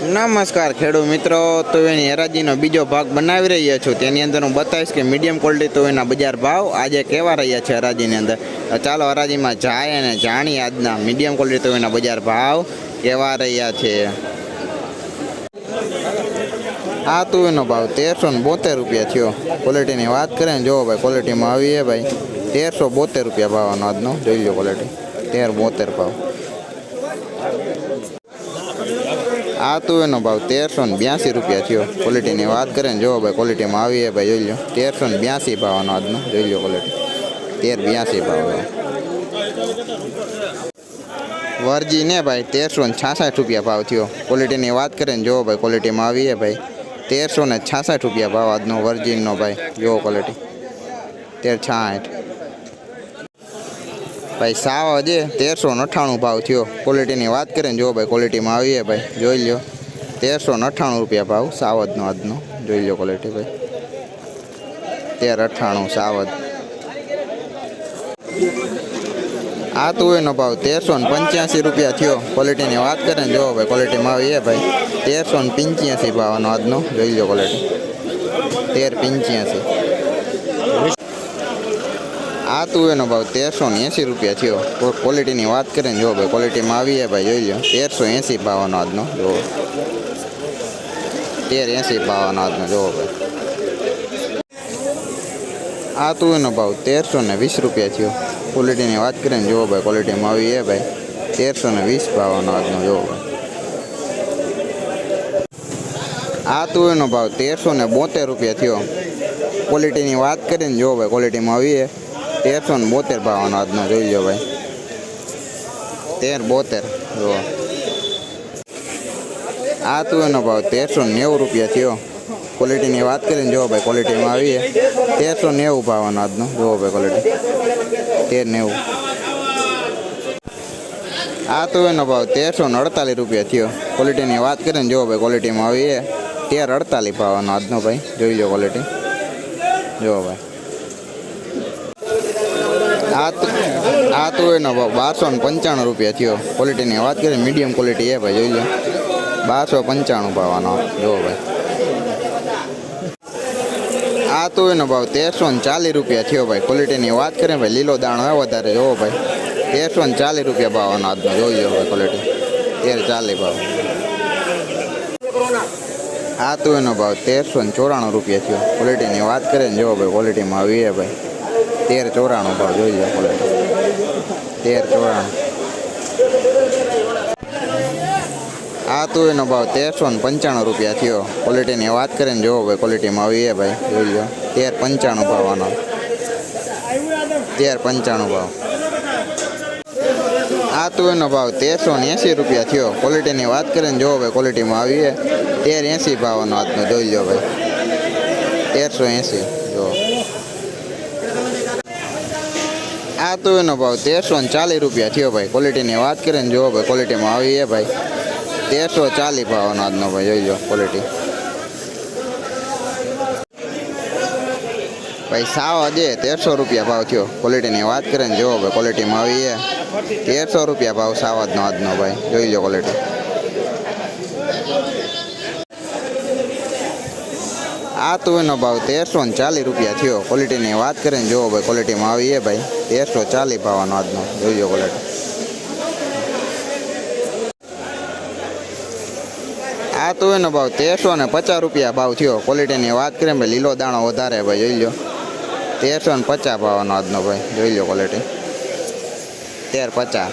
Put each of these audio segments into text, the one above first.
નમસ્કાર ખેડૂત મિત્રો, તુવેરની હરાજીનો બીજો ભાગ બનાવી રહ્યા છું. તેની અંદર હું બતાવીશ કે મીડિયમ ક્વોલિટી તુવેરના બજાર ભાવ આજે કેવા રહ્યા છે હરાજીની અંદર. ચાલો હરાજીમાં જાય અને જાણીએ આજના મીડિયમ ક્વોલિટી તુવેરના બજાર ભાવ કેવા રહ્યા છે. આ તુવેરનો ભાવ 1372 રૂપિયા થયો. ક્વોલિટીની વાત કરીએ ને, જોવો ભાઈ ક્વોલિટીમાં આવી છે ભાઈ 1372 રૂપિયા ભાવનો આજનો. જોઈ લો ક્વોલિટી 1372 ભાવ. આ તુવેરનો ભાવ 1382 રૂપિયા થયો. ક્વોલિટીની વાત કરીએ ને, જોવો ભાઈ ક્વોલિટીમાં આવી છે ભાઈ. જોઈ લો 1382 ભાવનો આજનો. જોઈ લો ક્વોલિટી 1382 ભાવ. વરજી ને ભાઈ 1366 રૂપિયા ભાવ થયો. ક્વોલિટીની વાત કરીએ ને, જોવો ભાઈ ક્વોલિટીમાં આવી છે ભાઈ 1366 રૂપિયા ભાવ આજનો વર્જીનનો ભાઈ. જોવો ક્વોલિટી 1366 ભાઈ. સાવ હજે 1398 ભાવ થયો. ક્વોલિટીની વાત કરીએ ને, જોવો ભાઈ ક્વોલિટીમાં આવી છે ભાઈ. જોઈ લો 1398 રૂપિયા ભાવ સાવજનો આજનો. જોઈ લો ક્વોલિટી ભાઈ 1398 સાવજ. આ તુવેરનો ભાવ 1385 રૂપિયા થયો. ક્વોલિટીની વાત કરીએ ને, જોવો ભાઈ ક્વોલિટીમાં આવી છે ભાઈ 1385 ભાવનો આજનો. જોઈ લો ક્વોલિટી 1385. આ તુવેરનો ભાવ 1380 રૂપિયા થયો. ક્વોલિટીની વાત કરીએ ને, જોવો ભાઈ ક્વોલિટીમાં આવી છે ભાઈ. જોઈ લો 1380 ભાવનો આજનો. જોવો 1380 ભાવનો આજનો. જોવો ભાઈ. આ તુવેરનો ભાવ 1320 રૂપિયા થયો. ક્વોલિટીની વાત કરીએ ને, જોવો ભાઈ ક્વોલિટીમાં આવી છે ભાઈ 1320 ભાવનો આજનો. જોવો ભાઈ. આ તુવેરનો ભાવ 1372 રૂપિયા થયો. ક્વોલિટીની વાત કરીએ ને, જોવો ભાઈ ક્વોલિટીમાં આવી છે 1372 ભાવનો આજનો. જોઈ લો ભાઈ 1372. જુઓ આ તુવેરનો ભાવ 1390 રૂપિયા થયો. ક્વોલિટીની વાત કરીને, જોવો ભાઈ ક્વોલિટીમાં આવી છે 1390 ભાવનો આજનો. જોવો ભાઈ ક્વોલિટી 1390. આ તુવેરનો ભાવ 1348 રૂપિયા થયો. ક્વોલિટીની વાત કરીને, જોવો ભાઈ ક્વોલિટીમાં આવી છે 1348 ભાવનો આજનો ભાઈ. જોઈ લો ક્વોલિટી. જોવો ભાઈ. આ તુવેરનો ભાવ 1295 રૂપિયા થયો. ક્વોલિટીની વાત કરીએ મીડિયમ ક્વોલિટી છે ભાઈ. જોઈ લો 1295 ભાવનો. જોવો ભાઈ. આ તુવેરનો ભાવ 1340 રૂપિયા થયો ભાઈ. ક્વોલિટીની વાત કરીએ ભાઈ, લીલો દાણો હોય વધારે. જોવો ભાઈ 1340 રૂપિયા ભાવનો આજનો. જોઈ લો ભાઈ ક્વોલિટી 1340 ભાવ. આ તુવેરનો ભાવ 1394 રૂપિયા થયો. ક્વોલિટીની વાત કરીએ ને, જોવો ભાઈ ક્વોલિટીમાં આવી છે ભાઈ 1394 ભાવ. જોઈ લો ક્વોલિટી 1394. આ તુવેરનો ભાવ 1395 રૂપિયા થયો. ક્વોલિટીની વાત કરીએ ને, જોવો ભાઈ ક્વોલિટીમાં આવી છે ભાઈ. જોઈ લો 1395 ભાવનો. 1395 ભાવ. આ તુવેરનો ભાવ 1380 રૂપિયા થયો. ક્વોલિટીની વાત કરીએ ને, જોવો ભાઈ ક્વોલિટીમાં આવી છે 1380 ભાવનો આજનો. જોઈ લો ભાઈ 1380. જો આ તુવેરનો ભાવ 1340 રૂપિયા થયો ભાઈ. ક્વોલિટીની વાત કરીએ ને, જોવો ભાઈ ક્વોલિટીમાં આવી છે ભાઈ 1340 ભાવનો આજનો ભાઈ. જોઈ લો ક્વોલિટી ભાઈ. સાવ હજે 1300 રૂપિયા ભાવ થયો. ક્વોલિટીની વાત કરીએ ને, જોવો ભાઈ ક્વોલિટીમાં આવી છે 1300 રૂપિયા ભાવ સાવજનો આજનો ભાઈ. જોઈ લો ક્વોલિટી. આ તુવેરનો ભાવ 1340 રૂપિયા થયો. ક્વોલિટીની વાત કરીએ ને, જોવો ભાઈ ક્વોલિટીમાં આવી છે ભાઈ 1340 ભાવનો આજનો. જોઈ લો ક્વોલિટી. આ તુવેરનો ભાવ 1350 રૂપિયા ભાવ થયો. ક્વોલિટીની વાત કરીએ ભાઈ, લીલો દાણો વધારે ભાઈ. જોઈ લો 1350 ભાવનો આજનો ભાઈ. જોઈ લો ક્વોલિટી 1350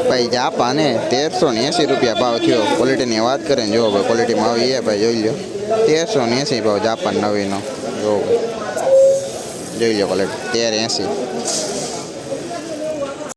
ભાઈ. જાપાને 1380 રૂપિયા ભાવ થયો. ક્વોલિટીની વાત કરીએ ને, જોવો ભાઈ ક્વોલિટીમાં આવી છે ભાઈ. જોઈ લો 1380 ભાવ જાપાન નવીનો. જોવો ભાઈ. જોઈ લો ક્વોલિટી 1380.